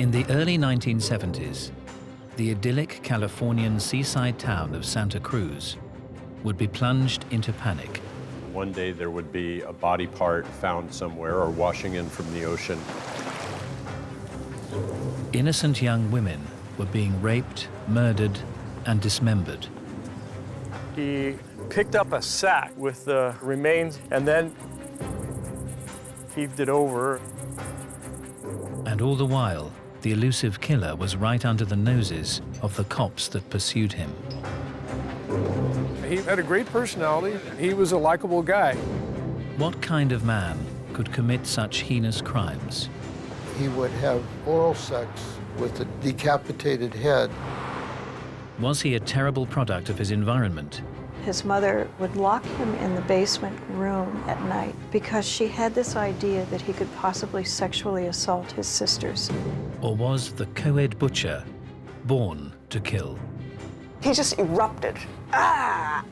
In the early 1970s, the idyllic Californian seaside town of Santa Cruz would be plunged into panic. One day there would be a body part found somewhere or washing in from the ocean. Innocent young women were being raped, murdered, and dismembered. He picked up a sack with the remains and then heaved it over. And all the while, the elusive killer was right under the noses of the cops that pursued him. He had a great personality. He was a likable guy. What kind of man could commit such heinous crimes? He would have oral sex with a decapitated head. Was he a terrible product of his environment? His mother would lock him in the basement room at night because she had this idea that he could possibly sexually assault his sisters. Or was the co-ed butcher born to kill? He just erupted. Ah!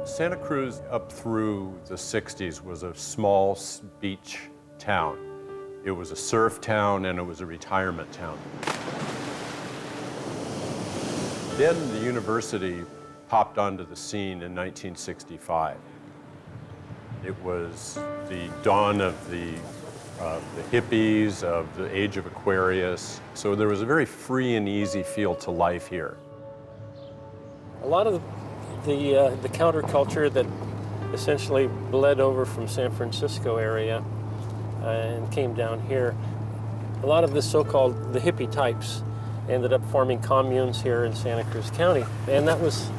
Santa Cruz up through the 60s was a small beach town. It was a surf town and it was a retirement town. Then the university popped onto the scene in 1965. It was the dawn of the hippies, of the age of Aquarius. So there was a very free and easy feel to life here. A lot of the counterculture that essentially bled over from San Francisco area and came down here, a lot of the so-called the hippie types ended up forming communes here in Santa Cruz County. And that was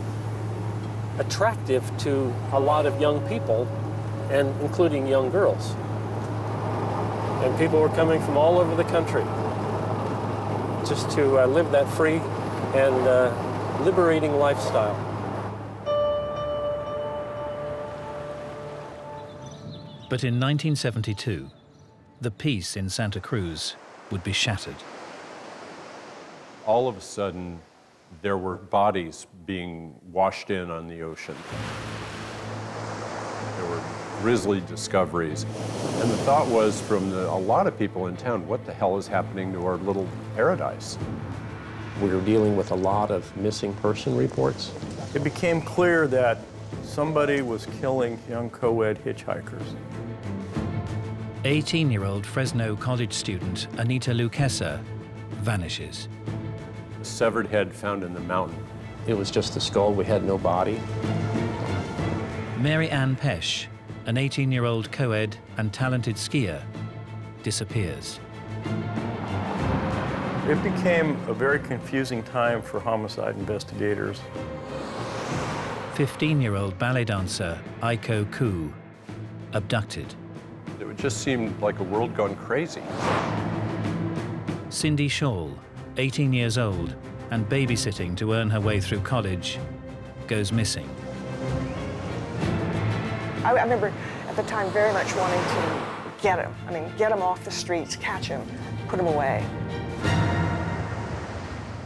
attractive to a lot of young people, and including young girls. And people were coming from all over the country just to live that free and liberating lifestyle. But in 1972, the peace in Santa Cruz would be shattered. All of a sudden, there were bodies being washed in on the ocean. There were grisly discoveries. And the thought was from a lot of people in town, what the hell is happening to our little paradise? We were dealing with a lot of missing person reports. It became clear that somebody was killing young co-ed hitchhikers. 18-year-old Fresno college student Anita Luquesa vanishes. A severed head found in the mountain. It was just a skull. We had no body. Mary Ann Pesh, an 18-year-old co-ed and talented skier, disappears. It became a very confusing time for homicide investigators. 15-year-old ballet dancer Aiko Koo, abducted. It just seemed like a world gone crazy. Cindy Shawl, 18 years old and babysitting to earn her way through college, goes missing. I remember at the time very much wanting to get him. I mean, get him off the streets, catch him, put him away.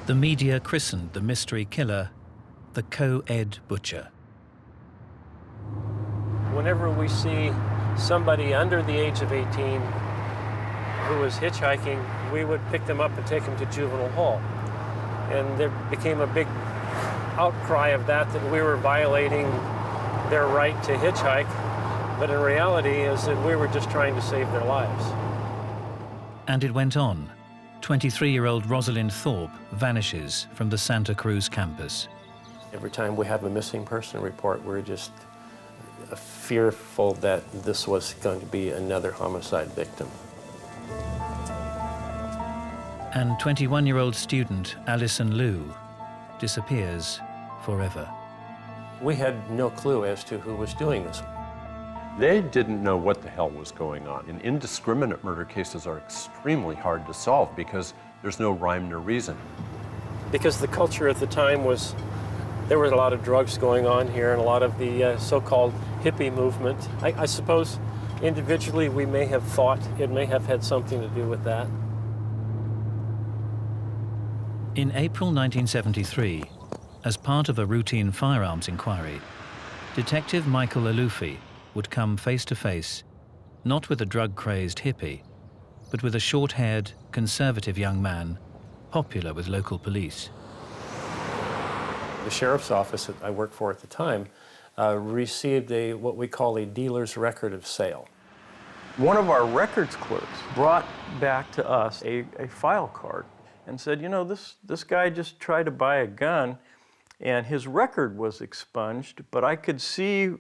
The media christened the mystery killer the co-ed butcher. Whenever we see somebody under the age of 18 who was hitchhiking, we would pick them up and take them to juvenile hall. And there became a big outcry of that we were violating their right to hitchhike, but in reality is that we were just trying to save their lives. And it went on. 23-year-old Rosalind Thorpe vanishes from the Santa Cruz campus. Every time we have a missing person report, we're just fearful that this was going to be another homicide victim. And 21-year-old student Allison Liu disappears forever. We had no clue as to who was doing this. They didn't know what the hell was going on. And indiscriminate murder cases are extremely hard to solve because there's no rhyme nor reason. Because the culture at the time was, there was a lot of drugs going on here and a lot of the so-called hippie movement. I suppose individually we may have thought it may have had something to do with that. In April 1973, as part of a routine firearms inquiry, Detective Michael Alufi would come face to face, not with a drug-crazed hippie, but with a short-haired, conservative young man, popular with local police. The sheriff's office that I worked for at the time received what we call a dealer's record of sale. One of our records clerks brought back to us a file card and said, you know, this guy just tried to buy a gun and his record was expunged, but I could see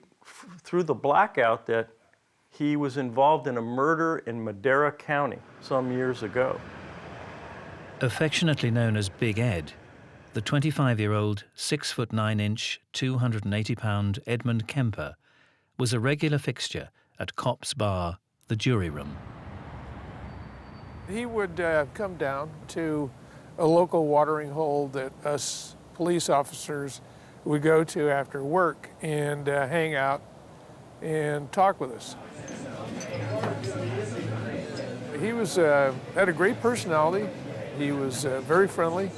through the blackout that he was involved in a murder in Madera County some years ago. Affectionately known as Big Ed, the 25-year-old, 6'9", 280-pound Edmund Kemper was a regular fixture at Cops Bar, the jury room. He would come down to a local watering hole that us police officers would go to after work and hang out and talk with us. He was had a great personality. He was very friendly,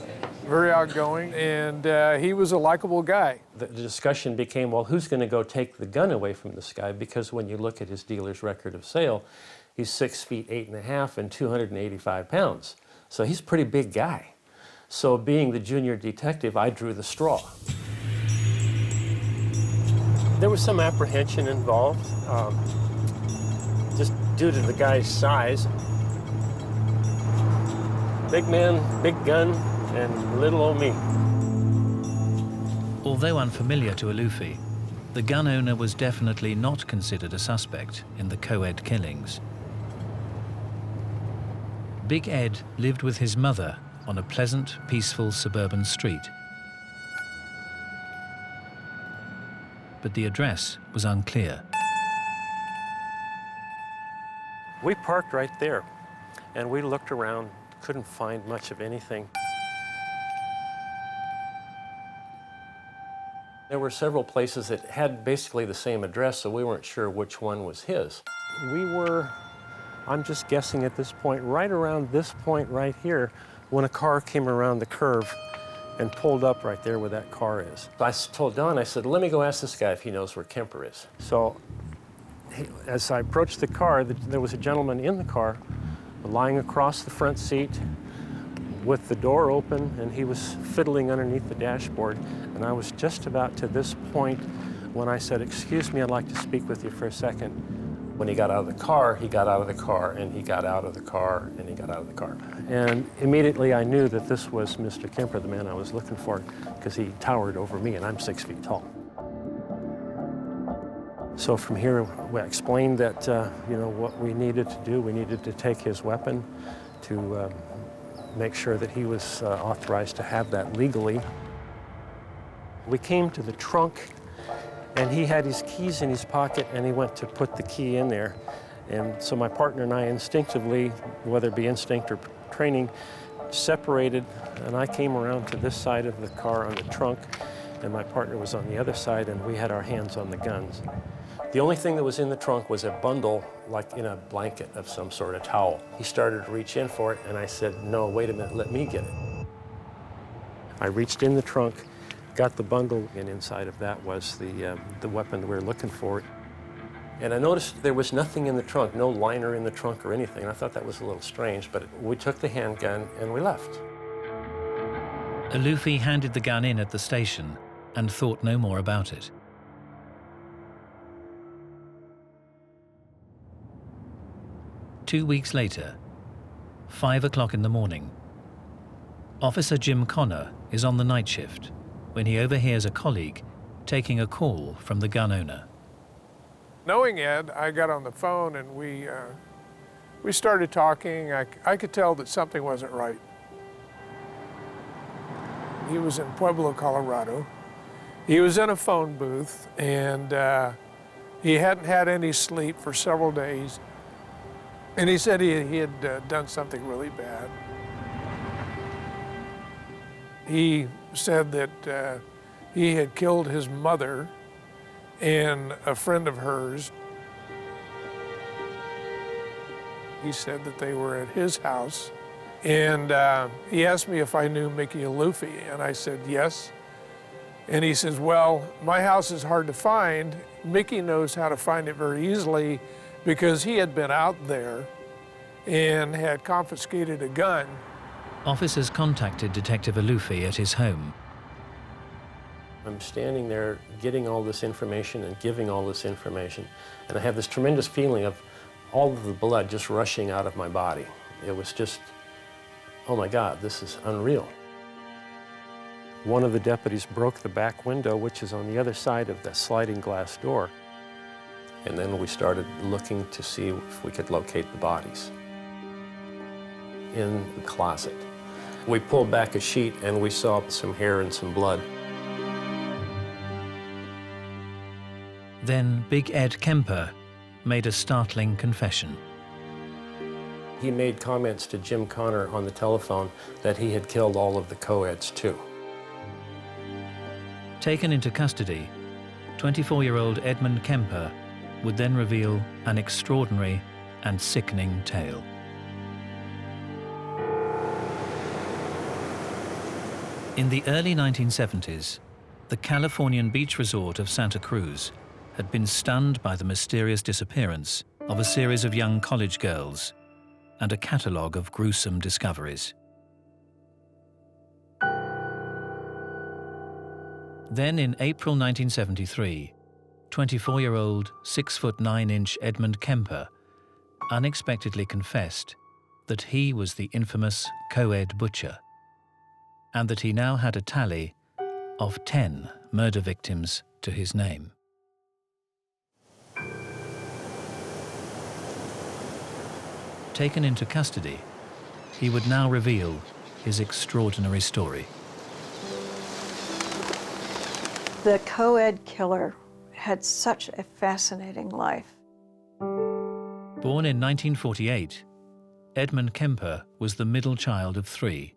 very outgoing, and he was a likable guy. The discussion became, well, who's going to go take the gun away from this guy? Because when you look at his dealer's record of sale, he's 6 feet 8.5 and 285 pounds. So he's a pretty big guy. So being the junior detective, I drew the straw. There was some apprehension involved, just due to the guy's size. Big man, big gun, and little old me. Although unfamiliar to Alufi, the gun owner was definitely not considered a suspect in the co-ed killings. Big Ed lived with his mother on a pleasant, peaceful suburban street. But the address was unclear. We parked right there, and we looked around, couldn't find much of anything. There were several places that had basically the same address, so we weren't sure which one was his. We were, I'm just guessing at this point, right around this point right here, when a car came around the curve and pulled up right there where that car is. I told Don, I said, let me go ask this guy if he knows where Kemper is. So as I approached the car, there was a gentleman in the car lying across the front seat with the door open, and he was fiddling underneath the dashboard. And I was just about to this point when I said, excuse me, I'd like to speak with you for a second. When he got out of the car, he got out of the car, and he got out of the car, and he got out of the car. And immediately I knew that this was Mr. Kemper, the man I was looking for, because he towered over me, and I'm 6 feet tall. So from here, we explained that, you know, what we needed to do. We needed to take his weapon to make sure that he was authorized to have that legally. We came to the trunk, and he had his keys in his pocket, and he went to put the key in there. And so my partner and I instinctively, whether it be instinct or training, separated, and I came around to this side of the car on the trunk, and my partner was on the other side, and we had our hands on the guns. The only thing that was in the trunk was a bundle, like in a blanket of some sort, a towel. He started to reach in for it, and I said, no, wait a minute, let me get it. I reached in the trunk, got the bundle, and inside of that was the weapon we were looking for. And I noticed there was nothing in the trunk, no liner in the trunk or anything. I thought that was a little strange, but we took the handgun and we left. Alufi handed the gun in at the station and thought no more about it. Two weeks later, 5 o'clock in the morning, Officer Jim Connor is on the night shift when he overhears a colleague taking a call from the gun owner. Knowing Ed, I got on the phone and we started talking. I could tell that something wasn't right. He was in Pueblo, Colorado. He was in a phone booth, and He hadn't had any sleep for several days, and he said he had done something really bad. He said that he had killed his mother and a friend of hers. He said that they were at his house, and he asked me if I knew Mickey Alufi, and I said yes. And he says, well, my house is hard to find. Mickey knows how to find it very easily because he had been out there and had confiscated a gun. Officers contacted Detective Alufi at his home. I'm standing there getting all this information and giving all this information, and I have this tremendous feeling of all of the blood just rushing out of my body. It was just, oh my God, this is unreal. One of the deputies broke the back window, which is on the other side of the sliding glass door. And then we started looking to see if we could locate the bodies in the closet. We pulled back a sheet and we saw some hair and some blood. Then Big Ed Kemper made a startling confession. He made comments to Jim Connor on the telephone that he had killed all of the co-eds too. Taken into custody, 24-year-old Edmund Kemper would then reveal an extraordinary and sickening tale. In the early 1970s, the Californian beach resort of Santa Cruz had been stunned by the mysterious disappearance of a series of young college girls and a catalogue of gruesome discoveries. Then in April 1973, 24-year-old, 6'9" Edmund Kemper unexpectedly confessed that he was the infamous co-ed butcher, and that he now had a tally of 10 murder victims to his name. Taken into custody, he would now reveal his extraordinary story. The co-ed killer had such a fascinating life. Born in 1948, Edmund Kemper was the middle child of 3.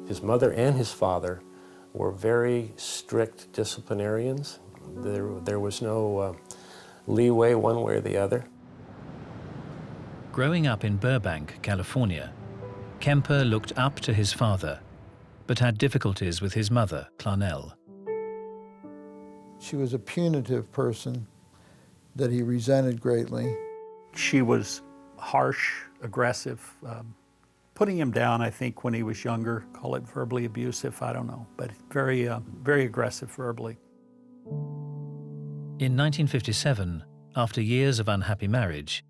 His mother and his father were very strict disciplinarians. There was no leeway one way or the other. Growing up in Burbank, California, Kemper looked up to his father, but had difficulties with his mother, Clarnell. She was a punitive person that he resented greatly. She was harsh, aggressive, putting him down, I think, when he was younger. Call it verbally abusive, I don't know, but very, very aggressive verbally. In 1957, after years of unhappy marriage,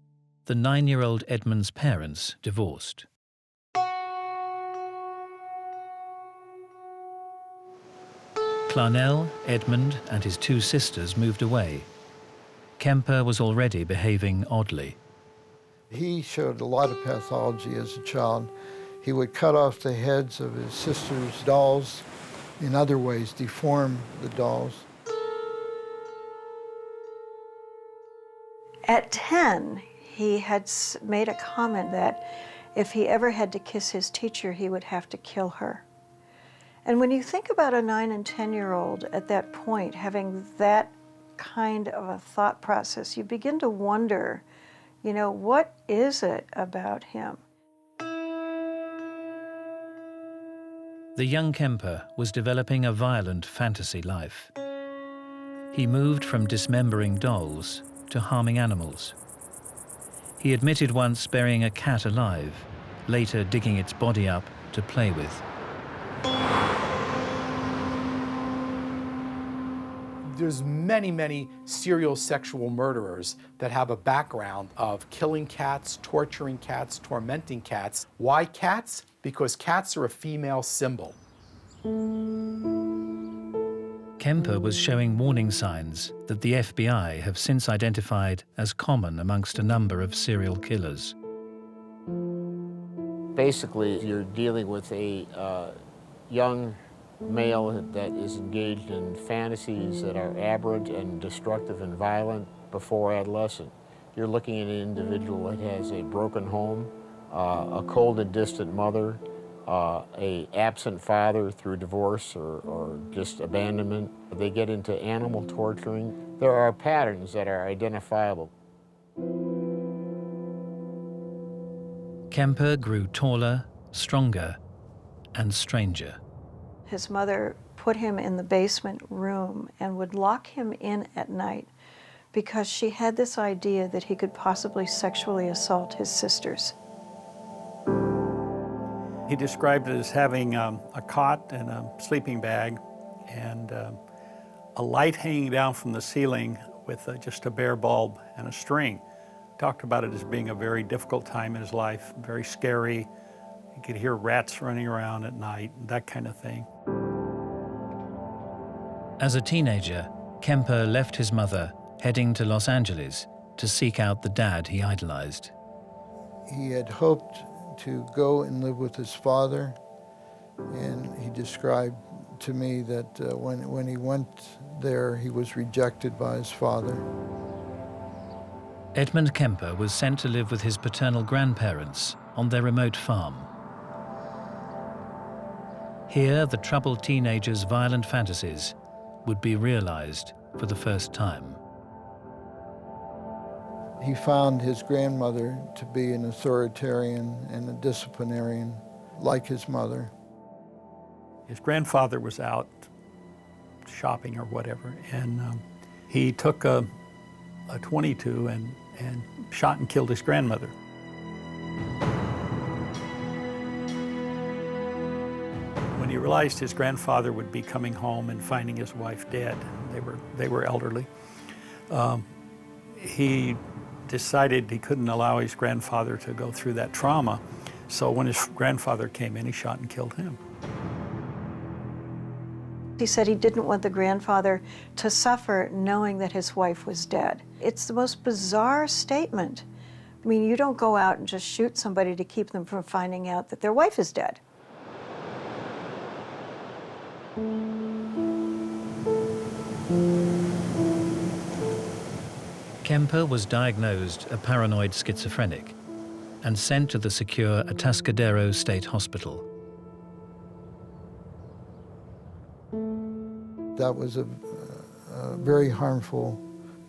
the 9-year-old Edmund's parents divorced. Clarnell, Edmund, and his 2 sisters moved away. Kemper was already behaving oddly. He showed a lot of pathology as a child. He would cut off the heads of his sister's dolls, in other ways deform the dolls. At 10, he had made a comment that if he ever had to kiss his teacher, he would have to kill her. And when you think about a 9- and 10-year-old at that point having that kind of a thought process, you begin to wonder, you know, what is it about him? The young Kemper was developing a violent fantasy life. He moved from dismembering dolls to harming animals. He admitted once burying a cat alive, later digging its body up to play with. There's many serial sexual murderers that have a background of killing cats, torturing cats, tormenting cats. Why cats? Because cats are a female symbol. Kemper was showing warning signs that the FBI have since identified as common amongst a number of serial killers. Basically, you're dealing with a young male that is engaged in fantasies that are aberrant and destructive and violent before adolescent. You're looking at an individual that has a broken home, a cold and distant mother, a absent father through divorce or just abandonment. They get into animal torturing. There are patterns that are identifiable. Kemper grew taller, stronger, and stranger. His mother put him in the basement room and would lock him in at night because she had this idea that he could possibly sexually assault his sisters. He described it as having a cot and a sleeping bag and a light hanging down from the ceiling with just a bare bulb and a string. Talked about it as being a very difficult time in his life, very scary. You could hear rats running around at night, that kind of thing. As a teenager, Kemper left his mother, heading to Los Angeles to seek out the dad he idolized. He had hoped to go and live with his father, and he described to me that when he went there, he was rejected by his father. Edmund Kemper was sent to live with his paternal grandparents on their remote farm. Here, the troubled teenager's violent fantasies would be realized for the first time. He found his grandmother to be an authoritarian and a disciplinarian, like his mother. His grandfather was out shopping or whatever, and he took a .22 and shot and killed his grandmother. When he realized his grandfather would be coming home and finding his wife dead, they were elderly, he decided he couldn't allow his grandfather to go through that trauma. So when his grandfather came in, he shot and killed him. He said he didn't want the grandfather to suffer knowing that his wife was dead. It's the most bizarre statement. I mean, you don't go out and just shoot somebody to keep them from finding out that their wife is dead. Kemper was diagnosed a paranoid schizophrenic and sent to the secure Atascadero State Hospital. That was a very harmful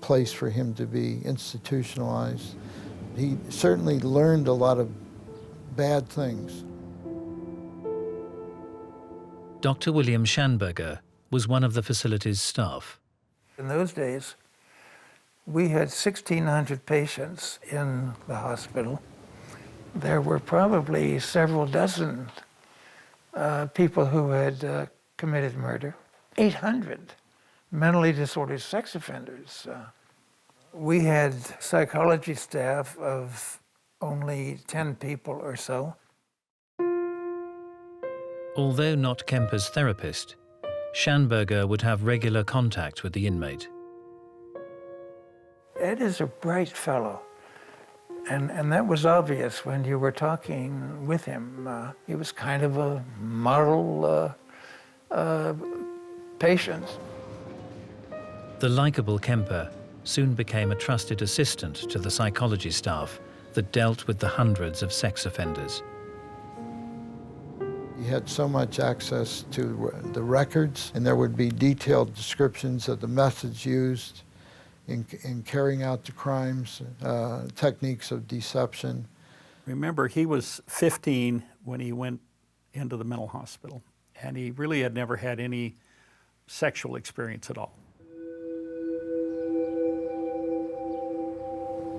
place for him to be institutionalized. He certainly learned a lot of bad things. Dr. William Schanberger was one of the facility's staff. In those days, we had 1,600 patients in the hospital. There were probably several dozen people who had committed murder. 800 mentally disordered sex offenders. We had psychology staff of only 10 people or so. Although not Kemper's therapist, Schanberger would have regular contact with the inmate. Ed is a bright fellow, and that was obvious when you were talking with him. He was kind of a model patient. The likable Kemper soon became a trusted assistant to the psychology staff that dealt with the hundreds of sex offenders. He had so much access to the records, and there would be detailed descriptions of the methods used in carrying out the crimes, techniques of deception. Remember, he was 15 when he went into the mental hospital, and he really had never had any sexual experience at all.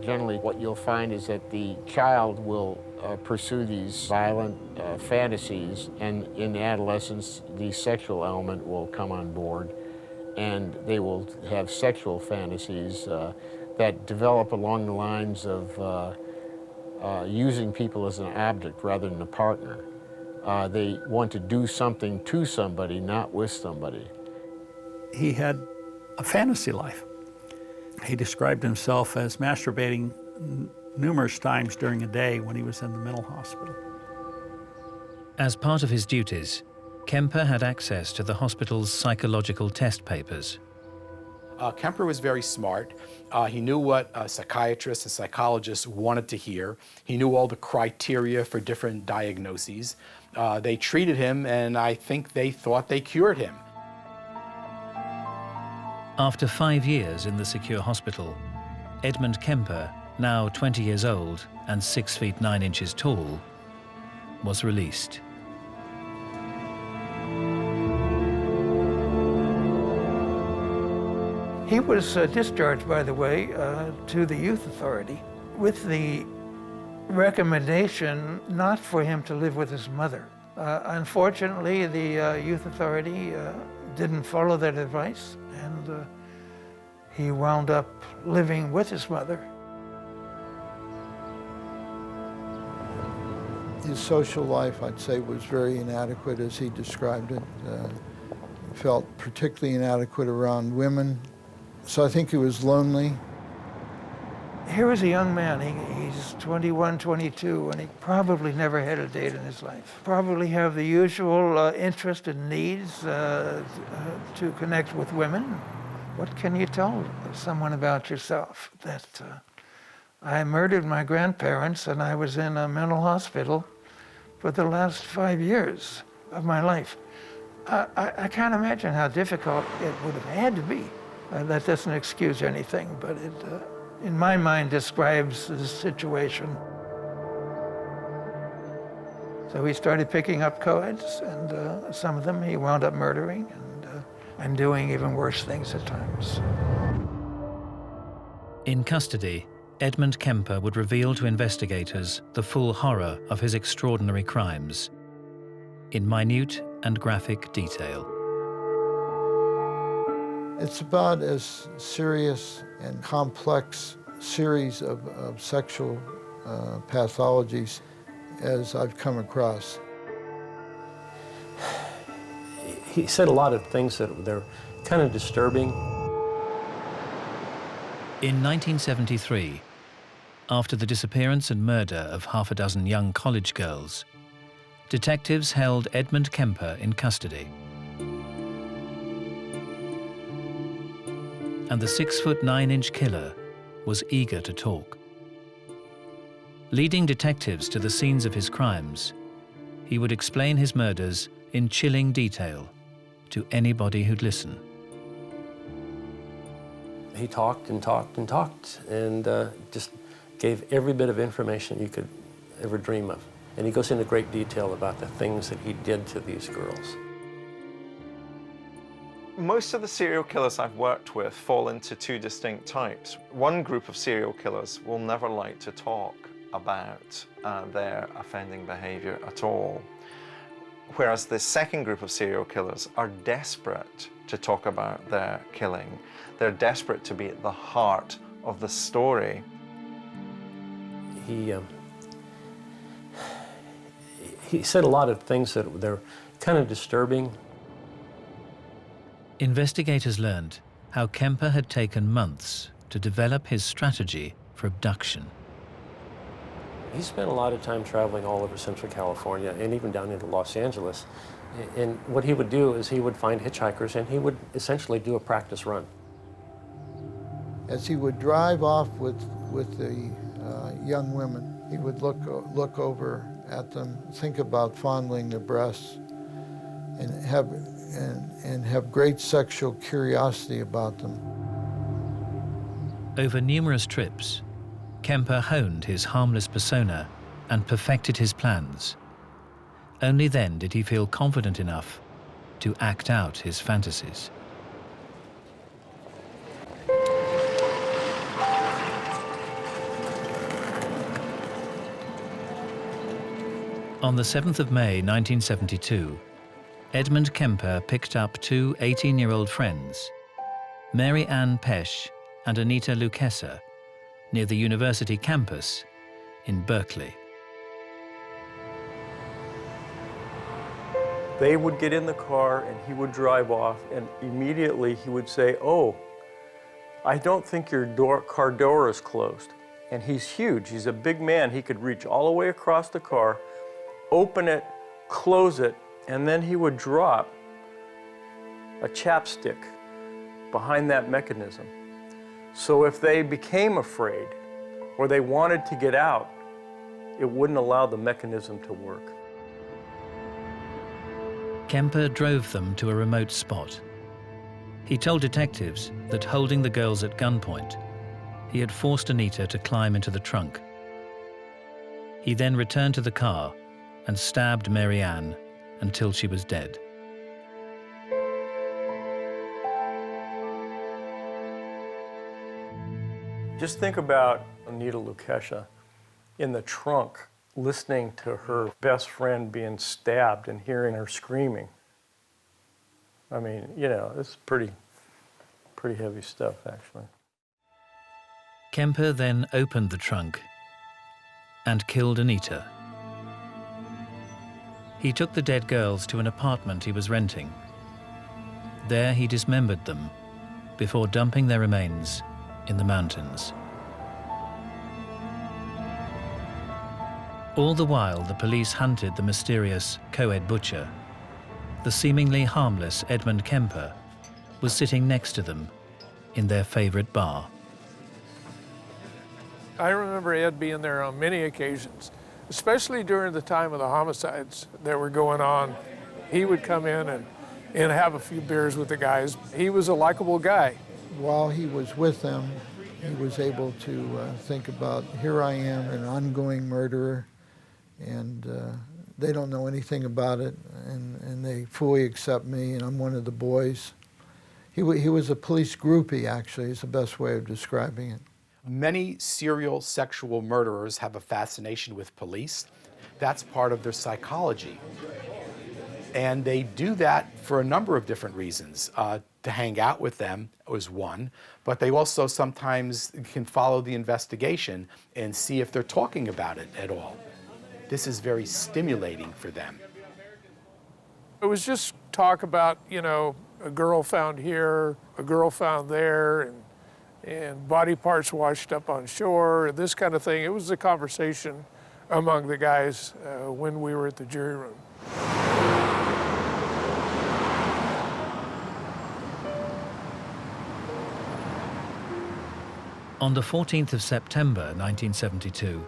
Generally, what you'll find is that the child will pursue these violent fantasies, and in adolescence, the sexual element will come on board, and they will have sexual fantasies that develop along the lines of using people as an object rather than a partner. They want to do something to somebody, not with somebody. He had a fantasy life. He described himself as masturbating numerous times during a day when he was in the mental hospital. As part of his duties, Kemper had access to the hospital's psychological test papers. Kemper was very smart. He knew what psychiatrists and psychologists wanted to hear. He knew all the criteria for different diagnoses. They treated him, and I think they thought they cured him. After 5 years in the secure hospital, Edmund Kemper, now 20 years old and 6 feet 9 inches tall, was released. He was discharged, by the way, to the youth authority with the recommendation not for him to live with his mother. Unfortunately, the youth authority didn't follow that advice, and he wound up living with his mother. His social life, I'd say, was very inadequate as he described it. Felt particularly inadequate around women. So I think he was lonely. Here is a young man, he's 21, 22, and he probably never had a date in his life. Probably have the usual interest and needs to connect with women. What can you tell someone about yourself? That I murdered my grandparents and I was in a mental hospital for the last 5 years of my life. I can't imagine how difficult it would have had to be. That doesn't excuse anything, but it, in my mind, describes the situation. So he started picking up co-eds, and some of them he wound up murdering and doing even worse things at times. In custody, Edmund Kemper would reveal to investigators the full horror of his extraordinary crimes in minute and graphic detail. It's about as serious and complex series of sexual pathologies as I've come across. He said a lot of things that they're kind of disturbing. In 1973, after the disappearance and murder of half a dozen young college girls, detectives held Edmund Kemper in custody. And the 6 foot 9 inch killer was eager to talk. Leading detectives to the scenes of his crimes, he would explain his murders in chilling detail to anybody who'd listen. He talked and talked and talked, and just gave every bit of information you could ever dream of. And he goes into great detail about the things that he did to these girls. Most of the serial killers I've worked with fall into two distinct types. One group of serial killers will never like to talk about their offending behavior at all, whereas the second group of serial killers are desperate to talk about their killing. They're desperate to be at the heart of the story. He said a lot of things that they're kind of disturbing. Investigators learned how Kemper had taken months to develop his strategy for abduction. He spent a lot of time traveling all over Central California and even down into Los Angeles. And what he would do is he would find hitchhikers and he would essentially do a practice run. As he would drive off with the young women, he would look over at them, think about fondling their breasts, and have great sexual curiosity about them. Over numerous trips, Kemper honed his harmless persona and perfected his plans. Only then did he feel confident enough to act out his fantasies. On the 7th of May, 1972, Edmund Kemper picked up two 18-year-old friends, Mary Ann Pesch and Anita Luchesa, near the university campus in Berkeley. They would get in the car and he would drive off, and immediately he would say, "Oh, I don't think your car door is closed." And he's huge, he's a big man. He could reach all the way across the car, open it, close it, and then he would drop a chapstick behind that mechanism. So if they became afraid or they wanted to get out, it wouldn't allow the mechanism to work. Kemper drove them to a remote spot. He told detectives that, holding the girls at gunpoint, he had forced Anita to climb into the trunk. He then returned to the car and stabbed Mary Ann until she was dead. Just think about Anita Lukesha in the trunk, listening to her best friend being stabbed and hearing her screaming. I mean, you know, it's pretty heavy stuff, actually. Kemper then opened the trunk and killed Anita. He took the dead girls to an apartment he was renting. There he dismembered them before dumping their remains in the mountains. All the while, the police hunted the mysterious co-ed butcher. The seemingly harmless Edmund Kemper was sitting next to them in their favorite bar. I remember Ed being there on many occasions, especially during the time of the homicides that were going on. He would come in and have a few beers with the guys. He was a likable guy. While he was with them, he was able to think about, here I am, an ongoing murderer, and they don't know anything about it, and they fully accept me, and I'm one of the boys. He was a police groupie, actually, is the best way of describing it. Many serial sexual murderers have a fascination with police. That's part of their psychology. And they do that for a number of different reasons. To hang out with them was one, but they also sometimes can follow the investigation and see if they're talking about it at all. This is very stimulating for them. It was just talk about, you know, a girl found here, a girl found there, and body parts washed up on shore, this kind of thing. It was a conversation among the guys when we were at the jury room. On the 14th of September 1972,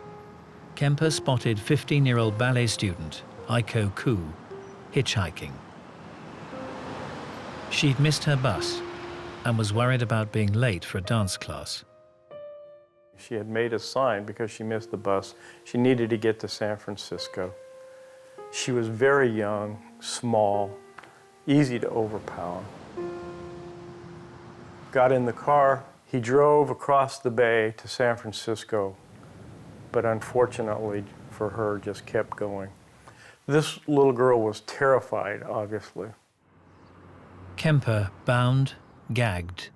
Kemper spotted 15-year-old ballet student Aiko Ku hitchhiking. She'd missed her bus and was worried about being late for a dance class. She had made a sign because she missed the bus. She needed to get to San Francisco. She was very young, small, easy to overpower. Got in the car. He drove across the bay to San Francisco, but unfortunately for her, just kept going. This little girl was terrified, obviously. Kemper bound, gagged,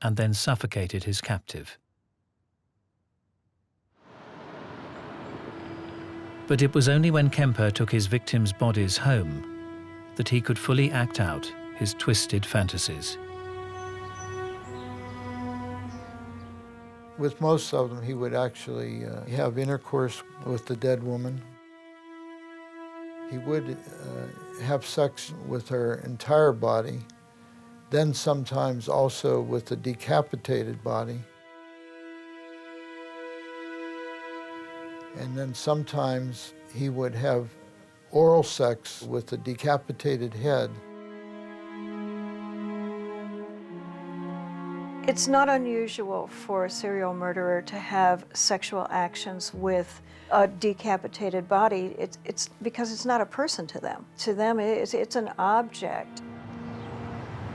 and then suffocated his captive. But it was only when Kemper took his victims' bodies home that he could fully act out his twisted fantasies. With most of them, he would actually have intercourse with the dead woman. He would have sex with her entire body, then sometimes also with the decapitated body. And then sometimes he would have oral sex with the decapitated head. It's not unusual for a serial murderer to have sexual actions with a decapitated body. It's because it's not a person to them. To them, it's an object.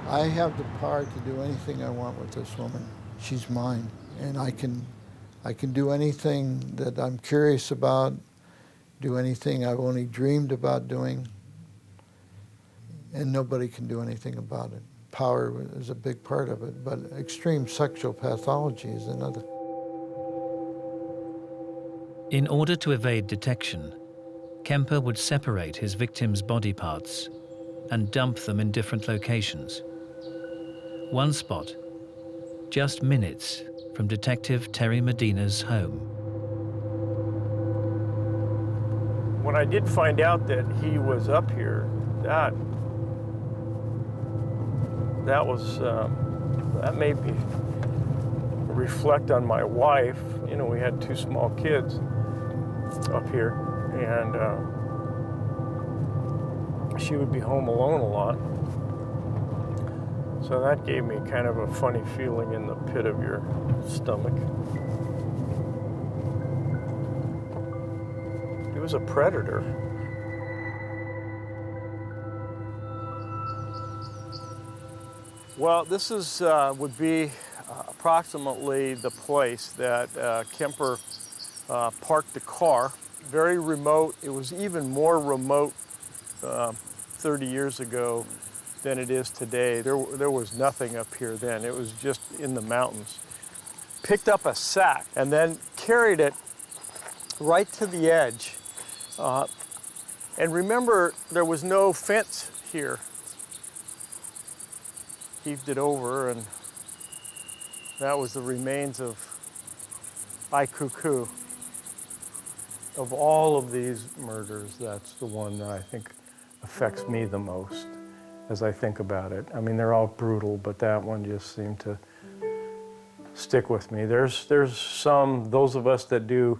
I have the power to do anything I want with this woman. She's mine, and I can do anything that I'm curious about, do anything I've only dreamed about doing, and nobody can do anything about it. Power is a big part of it, but extreme sexual pathology is another. In order to evade detection, Kemper would separate his victims' body parts and dump them in different locations. One spot, just minutes from Detective Terry Medina's home. When I did find out that he was up here, that made me reflect on my wife. You know, we had 2 small kids up here, and she would be home alone a lot. So that gave me kind of a funny feeling in the pit of your stomach. He was a predator. Well, this is would be approximately the place that Kemper parked the car. Very remote. It was even more remote 30 years ago than it is today. There was nothing up here then. It was just in the mountains. Picked up a sack and then carried it right to the edge. And remember, there was no fence here. Heaved it over, and that was the remains of Ikuku. Of all of these murders, that's the one that I think affects me the most as I think about it. I mean, they're all brutal, but that one just seemed to stick with me. There's some, those of us that do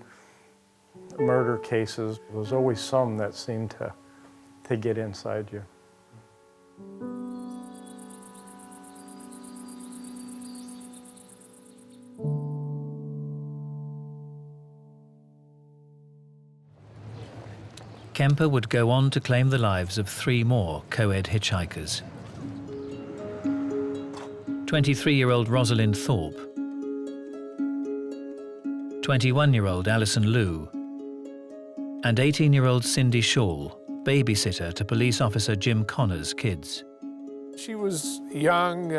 murder cases, there's always some that seem to get inside you. Kemper would go on to claim the lives of 3 more co-ed hitchhikers. 23-year-old Rosalind Thorpe, 21-year-old Alison Liu, and 18-year-old Cindy Shawl, babysitter to police officer Jim Connor's kids. She was young,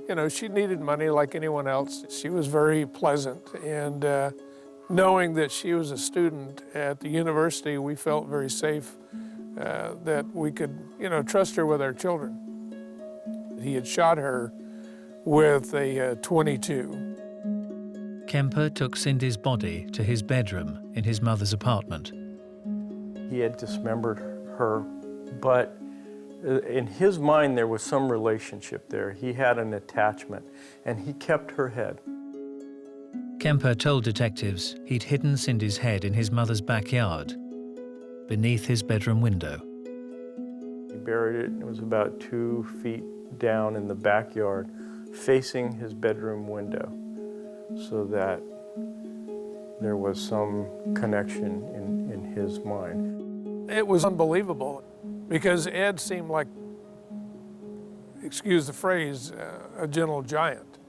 you know, she needed money like anyone else. She was very pleasant, and knowing that she was a student at the university, we felt very safe that we could, you know, trust her with our children. He had shot her with a .22. Kemper took Cindy's body to his bedroom in his mother's apartment. He had dismembered her, but in his mind there was some relationship there. He had an attachment, and he kept her head. Kemper told detectives he'd hidden Cindy's head in his mother's backyard, beneath his bedroom window. He buried it. It was about 2 feet down in the backyard, facing his bedroom window, so that there was some connection in his mind. It was unbelievable, because Ed seemed like, excuse the phrase, a gentle giant,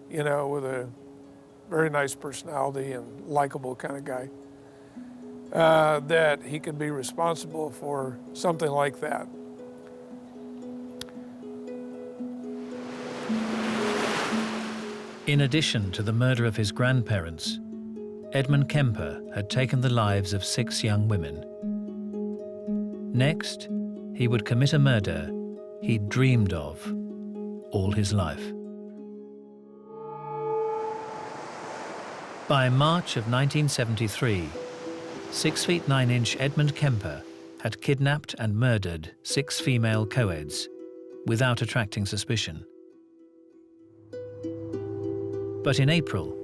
you know, with a very nice personality and likable kind of guy, that he could be responsible for something like that. In addition to the murder of his grandparents, Edmund Kemper had taken the lives of 6 young women. Next, he would commit a murder he'd dreamed of all his life. By March of 1973, 6 feet 9 inch Edmund Kemper had kidnapped and murdered 6 female co-eds without attracting suspicion. But in April,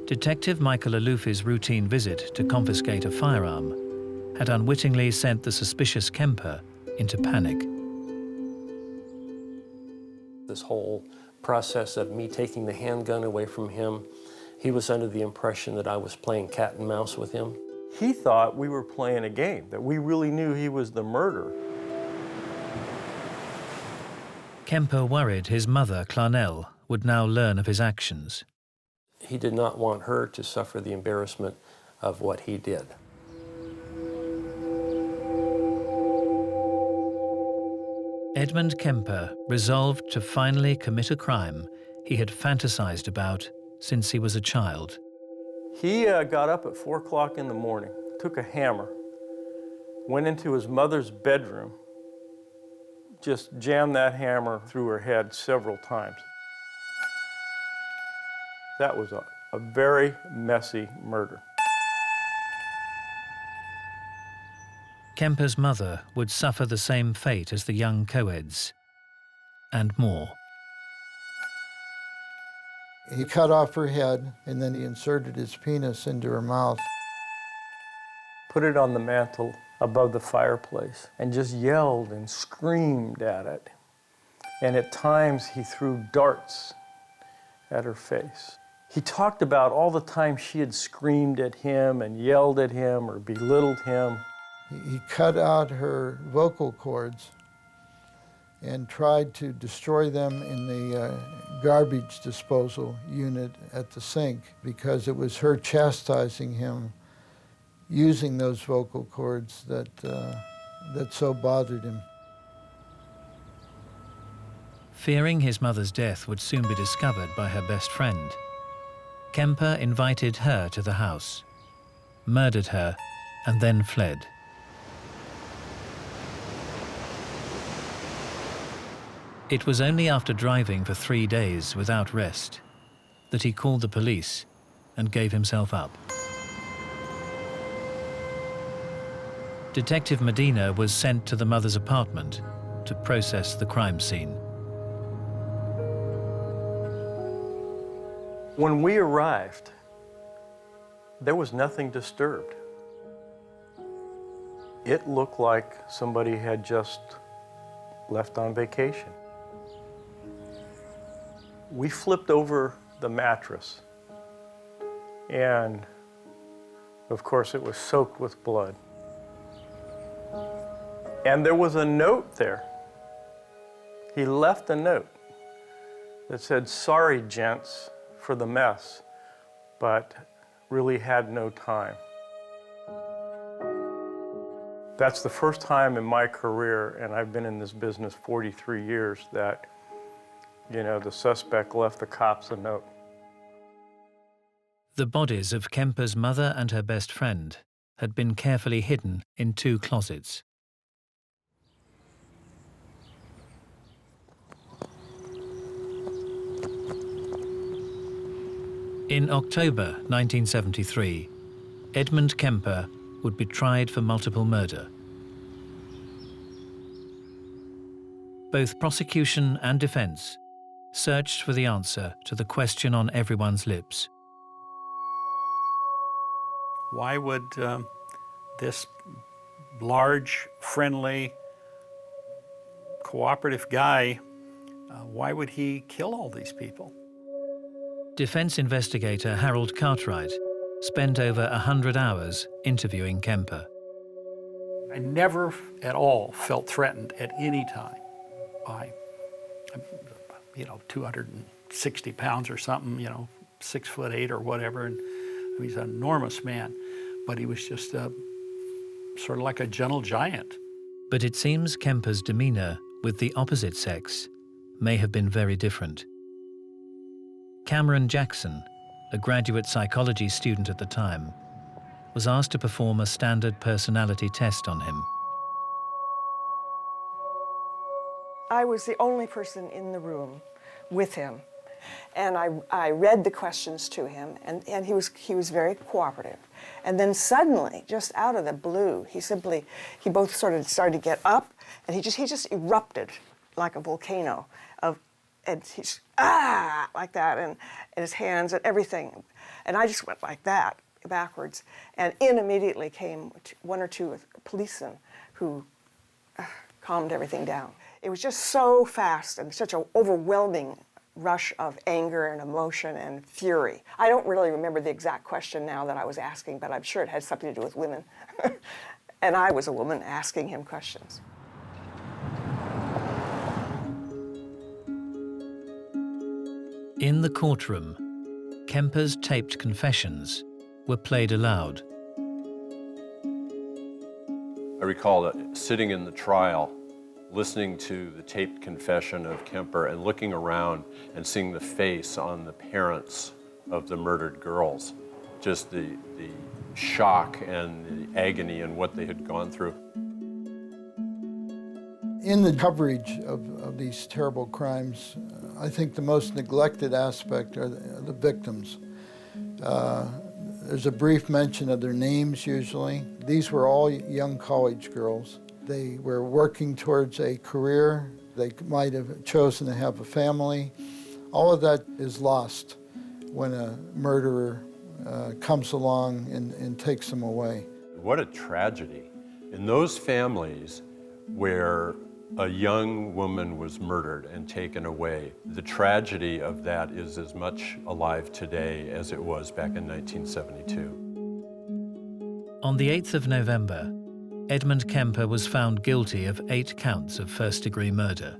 Detective Michael Alufi's routine visit to confiscate a firearm had unwittingly sent the suspicious Kemper into panic. This whole process of me taking the handgun away from him, he was under the impression that I was playing cat and mouse with him. He thought we were playing a game, that we really knew he was the murderer. Kemper worried his mother, Clarnell, would now learn of his actions. He did not want her to suffer the embarrassment of what he did. Edmund Kemper resolved to finally commit a crime he had fantasized about since he was a child. He got up at 4 o'clock in the morning, took a hammer, went into his mother's bedroom, just jammed that hammer through her head several times. That was a very messy murder. Kemper's mother would suffer the same fate as the young co-eds, and more. He cut off her head, and then he inserted his penis into her mouth. Put it on the mantle above the fireplace and just yelled and screamed at it. And at times he threw darts at her face. He talked about all the time she had screamed at him and yelled at him or belittled him. He cut out her vocal cords and tried to destroy them in the garbage disposal unit at the sink, because it was her chastising him using those vocal cords that so bothered him. Fearing his mother's death would soon be discovered by her best friend, Kemper invited her to the house, murdered her, and then fled. It was only after driving for 3 days without rest that he called the police and gave himself up. Detective Medina was sent to the mother's apartment to process the crime scene. When we arrived, there was nothing disturbed. It looked like somebody had just left on vacation. We flipped over the mattress, and of course it was soaked with blood. And there was a note there. He left a note that said, "Sorry, gents, for the mess, but really had no time." That's the first time in my career, and I've been in this business 43 years, that, the suspect left the cops a note. The bodies of Kemper's mother and her best friend had been carefully hidden in 2 closets. In October 1973, Edmund Kemper would be tried for multiple murder. Both prosecution and defense searched for the answer to the question on everyone's lips. Why would this large, friendly, cooperative guy, why would he kill all these people? Defense investigator Harold Cartwright spent over 100 hours interviewing Kemper. I never at all felt threatened at any time by, 260 pounds or something, 6'8" or whatever. And he's an enormous man, but he was just sort of like a gentle giant. But it seems Kemper's demeanor with the opposite sex may have been very different. Cameron Jackson, a graduate psychology student at the time, was asked to perform a standard personality test on him. I was the only person in the room with him, and I read the questions to him, and he was very cooperative. And then suddenly, just out of the blue, he both sort of started to get up, and he just erupted like a volcano and he's like that, and his hands and everything. And I just went like that, backwards. And in immediately came 1 or 2 policemen who calmed everything down. It was just so fast and such an overwhelming rush of anger and emotion and fury. I don't really remember the exact question now that I was asking, but I'm sure it had something to do with women. And I was a woman asking him questions. In the courtroom, Kemper's taped confessions were played aloud. I recall sitting in the trial, listening to the taped confession of Kemper and looking around and seeing the face on the parents of the murdered girls. Just the shock and the agony and what they had gone through. In the coverage of these terrible crimes, I think the most neglected aspect are the victims. There's a brief mention of their names usually. These were all young college girls. They were working towards a career. They might have chosen to have a family. All of that is lost when a murderer comes along and takes them away. What a tragedy. In those families where a young woman was murdered and taken away, the tragedy of that is as much alive today as it was back in 1972. On the 8th of November, Edmund Kemper was found guilty of 8 counts of first-degree murder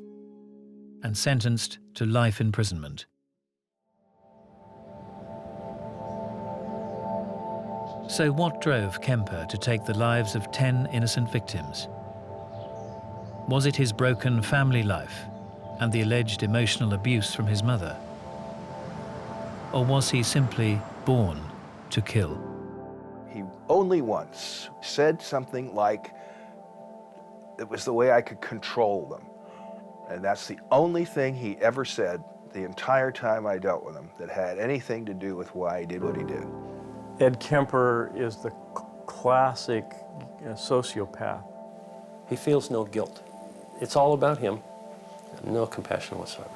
and sentenced to life imprisonment. So what drove Kemper to take the lives of 10 innocent victims? Was it his broken family life and the alleged emotional abuse from his mother? Or was he simply born to kill? He only once said something like, it was the way I could control them. And that's the only thing he ever said the entire time I dealt with him that had anything to do with why he did what he did. Ed Kemper is the classic sociopath. He feels no guilt. It's all about him, no compassion whatsoever.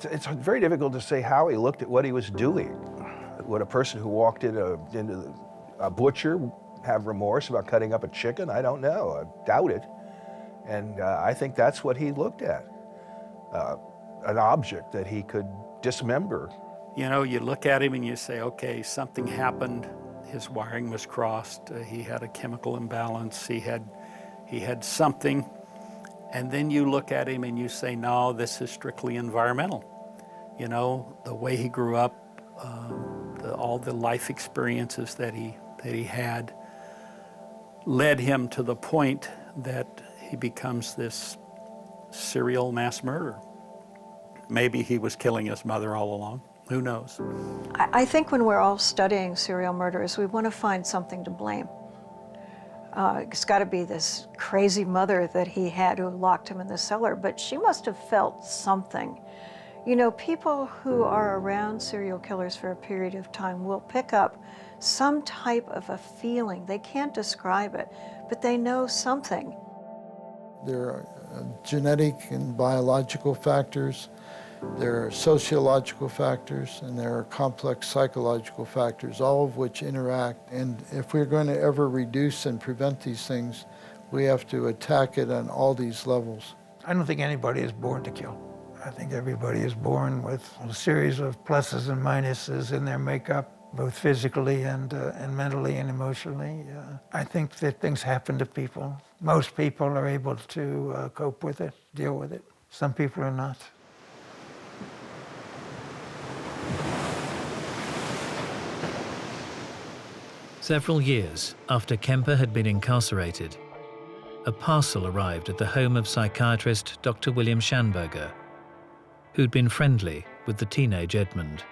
It's very difficult to say how he looked at what he was doing. Would a person who walked into a butcher have remorse about cutting up a chicken? I don't know. I doubt it. And I think that's what he looked at, an object that he could dismember. You know, you look at him and you say, okay, something happened. His wiring was crossed. He had a chemical imbalance. He had something. And then you look at him and you say, no, this is strictly environmental. You know, the way he grew up, all the life experiences that he had led him to the point that he becomes this serial mass murderer. Maybe he was killing his mother all along. Who knows? I think when we're all studying serial murderers, we want to find something to blame. It's got to be this crazy mother that he had who locked him in the cellar, but she must have felt something. You know, people who are around serial killers for a period of time will pick up some type of a feeling. They can't describe it, but they know something. There are genetic and biological factors, there are sociological factors, and there are complex psychological factors, all of which interact. And if we're going to ever reduce and prevent these things, we have to attack it on all these levels. I don't think anybody is born to kill. I think everybody is born with a series of pluses and minuses in their makeup, both physically and mentally and emotionally. I think that things happen to people. Most people are able to cope with it, deal with it. Some people are not. Several years after Kemper had been incarcerated, a parcel arrived at the home of psychiatrist Dr. William Schanberger, who'd been friendly with the teenage Edmund.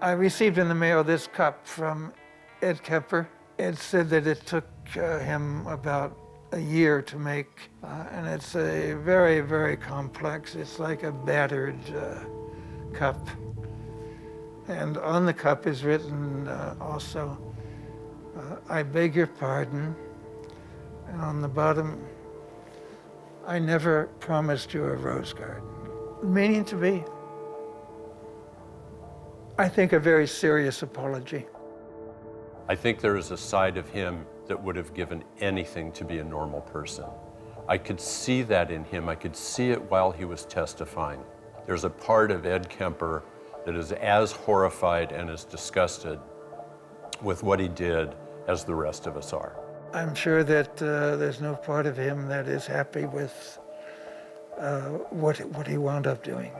I received in the mail this cup from Ed Kemper. It said that it took him about a year to make, and it's a very, very complex, it's like a battered cup. And on the cup is written also, I beg your pardon. And on the bottom, I never promised you a rose garden. Meaning to be, I think, a very serious apology. I think there is a side of him that would have given anything to be a normal person. I could see that in him. I could see it while he was testifying. There's a part of Ed Kemper that is as horrified and as disgusted with what he did as the rest of us are. I'm sure that there's no part of him that is happy with what he wound up doing.